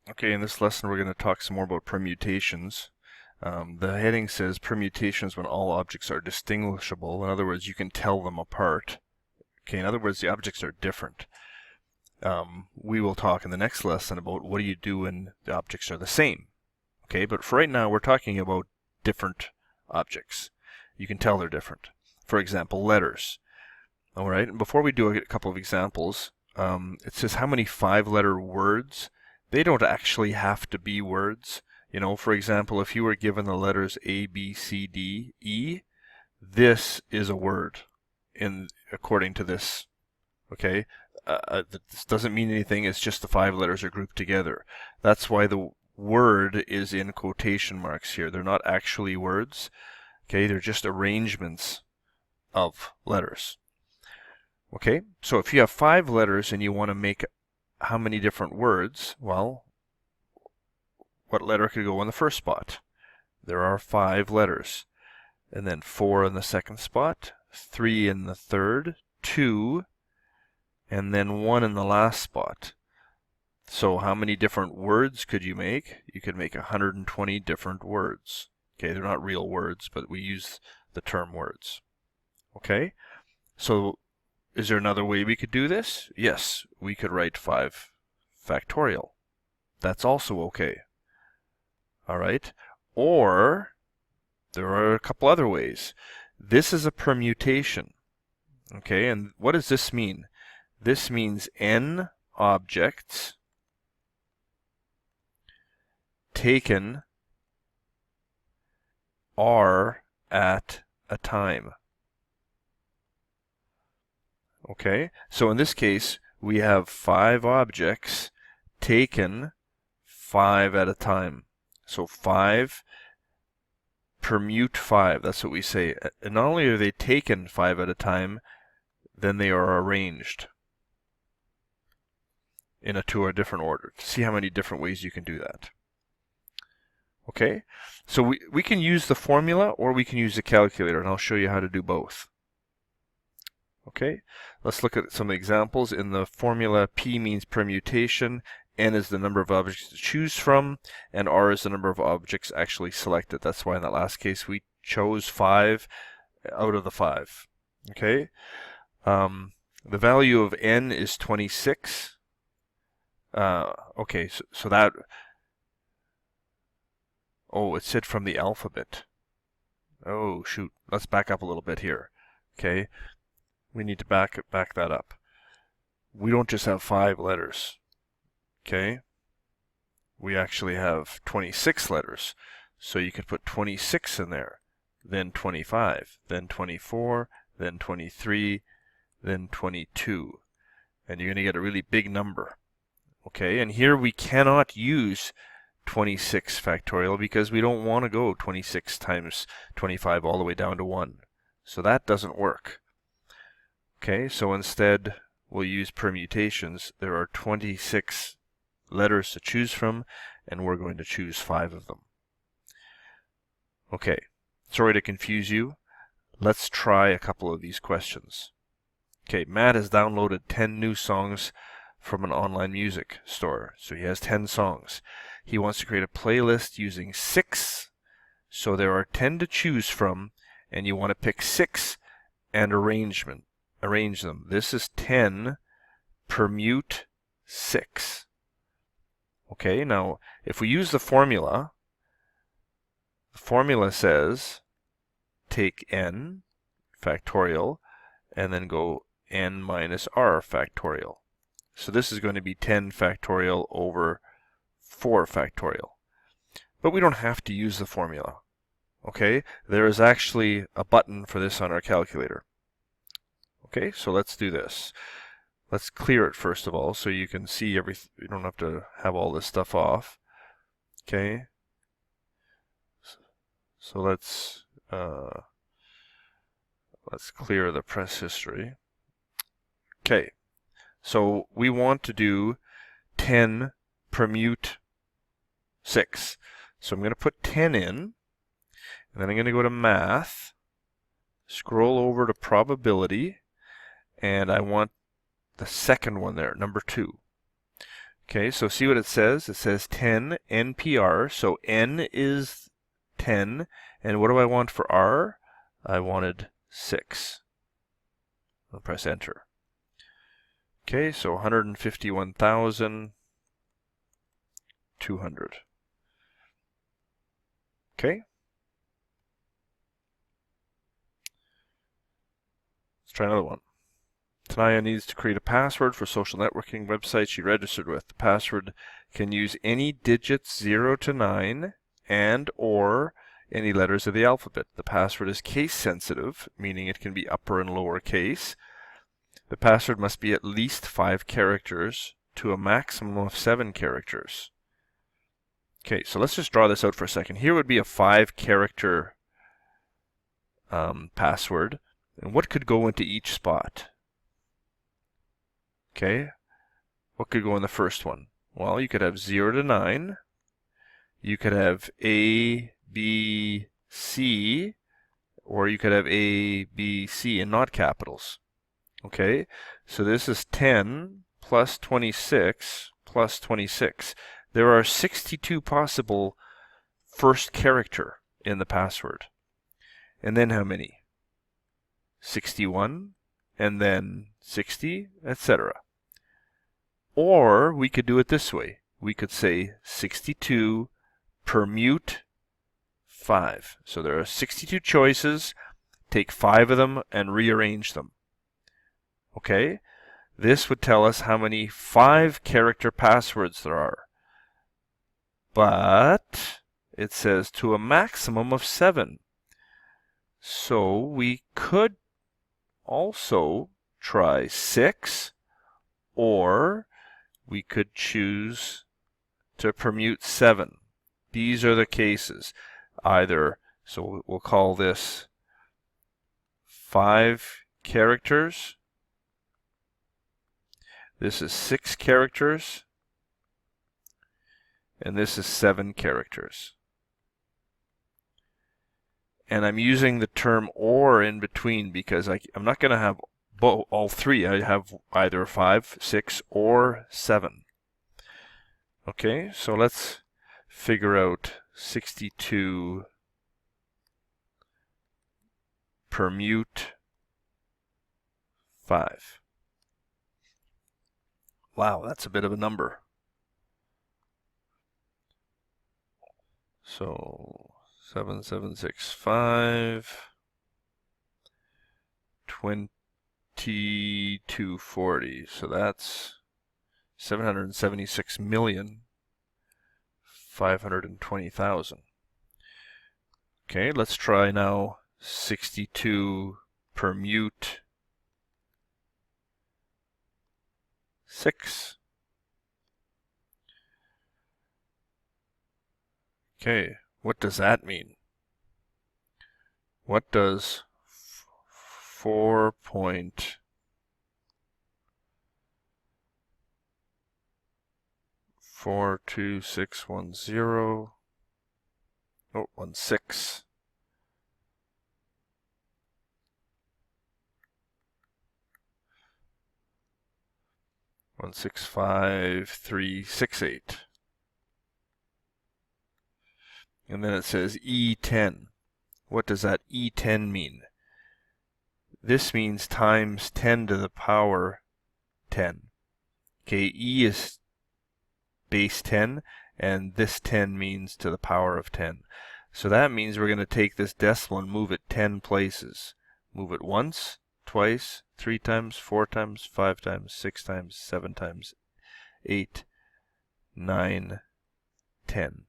Okay, in this lesson we're going to talk some more about permutations. The heading says permutations when all objects are distinguishable. In other words, you can tell them apart. Okay, in other words, the objects are different. We will talk in the next lesson about what do you do when the objects are the same. Okay, but for right now we're talking about different objects. You can tell they're different. For example, letters. All right, and before we do a couple of examples, it says how many 5-letter words. They don't actually have to be words. You know, for example, if you were given the letters A, B, C, D, E, this is a word according to this. Okay, this doesn't mean anything. It's just the 5 letters are grouped together. That's why the word is in quotation marks here. They're not actually words. Okay, they're just arrangements of letters. Okay, so if you have 5 letters and you want to make how many different words? Well, what letter could go in the first spot? There are 5 letters. And then 4 in the second spot, 3 in the third, 2, and then 1 in the last spot. So how many different words could you make? You could make 120 different words. Okay, they're not real words, but we use the term words. Okay, so is there another way we could do this? Yes, we could write 5 factorial. That's also okay. All right, or there are a couple other ways. This is a permutation. Okay, and what does this mean? This means n objects taken are at a time. Okay, so in this case, we have 5 objects taken 5 at a time. So 5 permute 5, that's what we say. And not only are they taken 5 at a time, then they are arranged to a different order. See how many different ways you can do that. Okay, so we can use the formula or we can use the calculator, and I'll show you how to do both. Okay, let's look at some examples. In the formula, P means permutation, N is the number of objects to choose from, and R is the number of objects actually selected. That's why in that last case we chose 5 out of the 5. Okay, the value of N is 26. Okay, so that, oh, it said from the alphabet. Oh, shoot, let's back up a little bit here. Okay, we need to back that up. We don't just have 5 letters. Okay, we actually have 26 letters. So you could put 26 in there, then 25, then 24, then 23, then 22. And you're going to get a really big number. Okay, and here we cannot use 26 factorial because we don't want to go 26 times 25 all the way down to 1. So that doesn't work. Okay, so instead we'll use permutations. There are 26 letters to choose from, and we're going to choose 5 of them. Okay, sorry to confuse you. Let's try a couple of these questions. Okay, Matt has downloaded 10 new songs from an online music store. So he has 10 songs. He wants to create a playlist using 6. So there are 10 to choose from, and you want to pick 6 and arrange them. This is 10 permute 6. Okay, now if we use the formula says take n factorial and then go n minus r factorial. So this is going to be 10 factorial over 4 factorial. But we don't have to use the formula. Okay, there is actually a button for this on our calculator. Okay, so let's do this. Let's clear it first of all so you can see everything. You don't have to have all this stuff off. Okay, so let's clear the press history. Okay, so we want to do 10 permute 6. So I'm going to put 10 in, and then I'm going to go to math, scroll over to probability, and I want the second one there, number 2. Okay, so see what it says? It says 10 NPR, so N is 10, and what do I want for R? I wanted 6. I'll press enter. Okay, so 151,200. Okay. Let's try another one. Tanaya needs to create a password for social networking website she registered with. The password can use any digits 0 to 9 and or any letters of the alphabet. The password is case sensitive, meaning it can be upper and lower case. The password must be at least 5 characters to a maximum of 7 characters. Okay, so let's just draw this out for a second. Here would be a 5-character password. And what could go into each spot? Okay, what could go in the first one? Well, you could have 0 to 9. You could have A, B, C, or you could have A, B, C in not capitals. Okay, so this is 10 plus 26 plus 26. There are 62 possible first character in the password. And then how many? 61, and then 60, etc. Or we could do it this way. We could say 62 permute 5. So there are 62 choices. Take 5 of them and rearrange them. Okay? This would tell us how many 5-character passwords there are. But it says to a maximum of 7. So we could also try 6, or we could choose to permute 7. These are the cases. Either, so we'll call this 5 characters. This is 6 characters. And this is 7 characters. And I'm using the term or in between because I'm not going to have all 3. I have either 5, 6, or 7. Okay, so let's figure out 62 permute 5. Wow, that's a bit of a number. So 7765 2240. So that's 776,520,000. Okay, let's try now 62 permute 6. Okay, what does that mean? What does 4.42610 16 165,368. And then it says E10. What does that E10 mean? This means times 10 to the power 10. Okay, E is base 10, and this 10 means to the power of 10. So that means we're going to take this decimal and move it 10 places. Move it once, twice, 3 times, 4 times, 5 times, 6 times, 7 times, 8, 9, 10.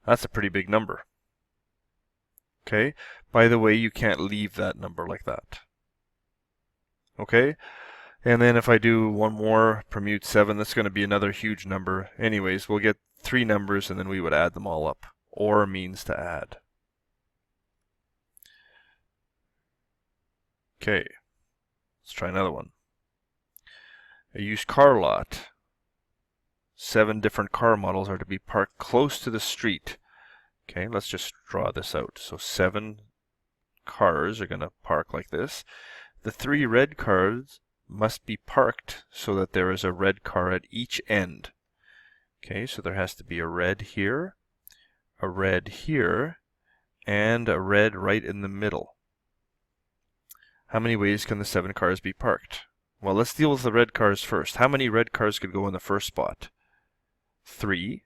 That's a pretty big number. Okay? By the way, you can't leave that number like that. Okay? And then if I do one more, permute 7, that's going to be another huge number. Anyways, we'll get 3 numbers and then we would add them all up. Or means to add. Okay. Let's try another one. A used car lot. 7 different car models are to be parked close to the street. Okay, let's just draw this out. So 7 cars are going to park like this. The 3 red cars must be parked so that there is a red car at each end. Okay, so there has to be a red here, and a red right in the middle. How many ways can the 7 cars be parked? Well, let's deal with the red cars first. How many red cars could go in the first spot? 3.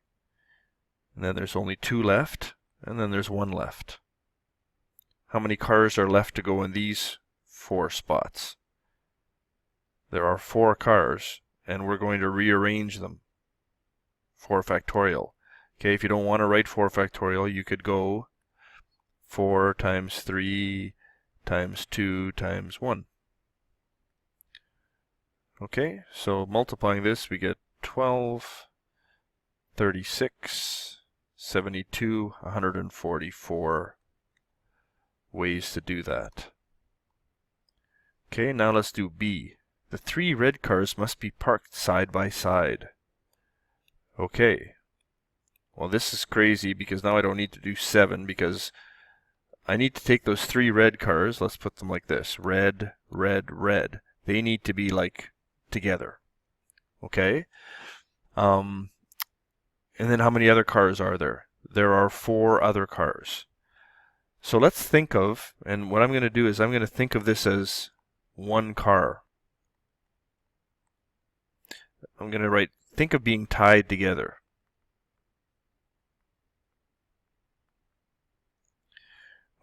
And then there's only 2 left, and then there's 1 left. How many cars are left to go in these 4 spots? There are 4 cars, and we're going to rearrange them. 4 factorial. Okay, if you don't want to write 4 factorial, you could go 4 times 3 times 2 times 1. Okay, so multiplying this, we get 12, 36, 72, 144 ways to do that. Okay, now let's do B. The 3 red cars must be parked side by side. Okay. Well, this is crazy because now I don't need to do 7 because I need to take those 3 red cars. Let's put them like this. Red, red, red. They need to be like together. Okay? And then how many other cars are there? There are 4 other cars. So let's think of, and what I'm going to do is I'm going to think of this as 1 car. I'm going to write, think of being tied together.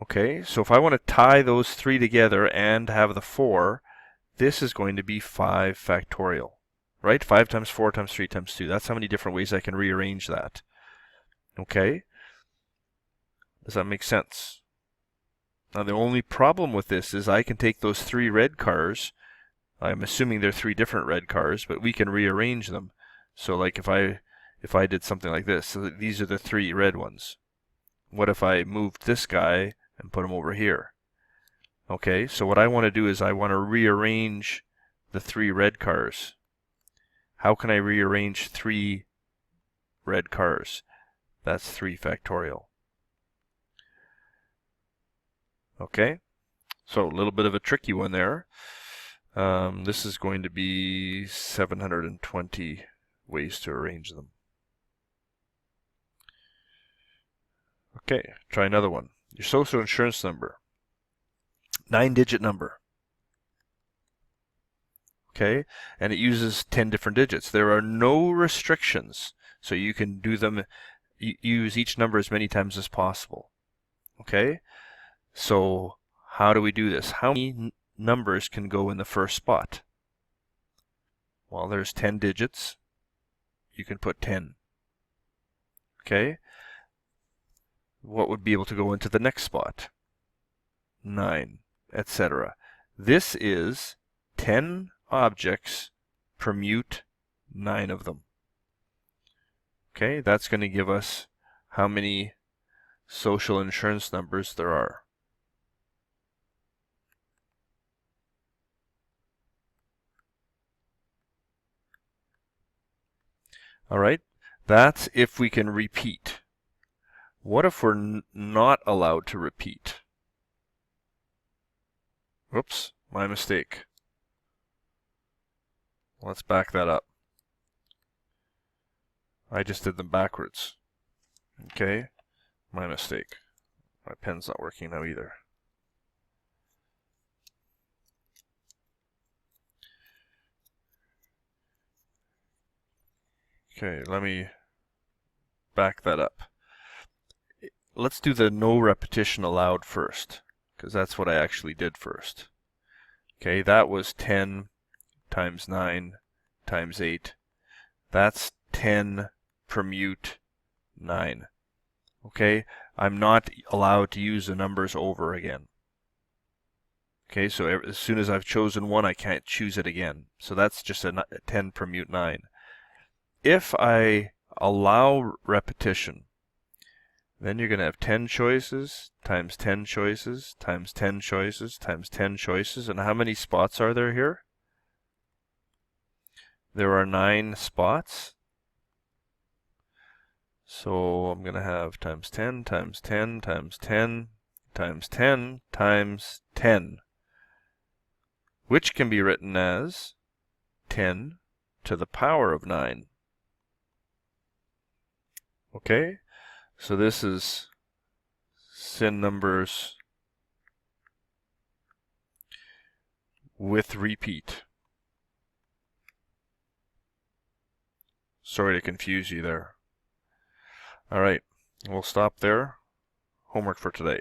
Okay, so if I want to tie those 3 together and have the 4, this is going to be 5 factorial, right? 5 times 4 times 3 times 2. That's how many different ways I can rearrange that. Okay? Does that make sense? Now the only problem with this is I can take those 3 red cars, I'm assuming they're 3 different red cars, but we can rearrange them. So like if I did something like this, so these are the 3 red ones. What if I moved this guy and put him over here? Okay, so what I want to do is I want to rearrange the 3 red cars. How can I rearrange 3 red cars? That's 3 factorial. Okay, so a little bit of a tricky one there. This is going to be 720 ways to arrange them. Okay, try another one. Your social insurance number. 9-digit number. Okay, and it uses 10 different digits. There are no restrictions, so you can do them, use each number as many times as possible. Okay, so how do we do this? How many numbers can go in the first spot? Well, there's 10 digits. You can put 10. Okay, what would be able to go into the next spot? 9, etc. This is 10 objects, permute 9 of them. Okay, that's going to give us how many social insurance numbers there are. All right, that's if we can repeat. What if we're not allowed to repeat? Whoops, my mistake. Let's back that up. I just did them backwards. Okay, my mistake. My pen's not working now either. Okay, let me back that up. Let's do the no repetition allowed first, because that's what I actually did first. Okay, that was 10 times 9 times 8. That's 10 permute 9. Okay, I'm not allowed to use the numbers over again. Okay, so as soon as I've chosen one, I can't choose it again. So that's just a 10 permute 9. If I allow repetition, then you're going to have 10 choices times 10 choices times 10 choices times 10 choices. And how many spots are there here? There are 9 spots. So I'm going to have times 10 times 10 times 10 times 10 times 10. which can be written as 10 to the power of 9. Okay, so this is sin numbers with repeat. Sorry to confuse you there. All right, we'll stop there. Homework for today.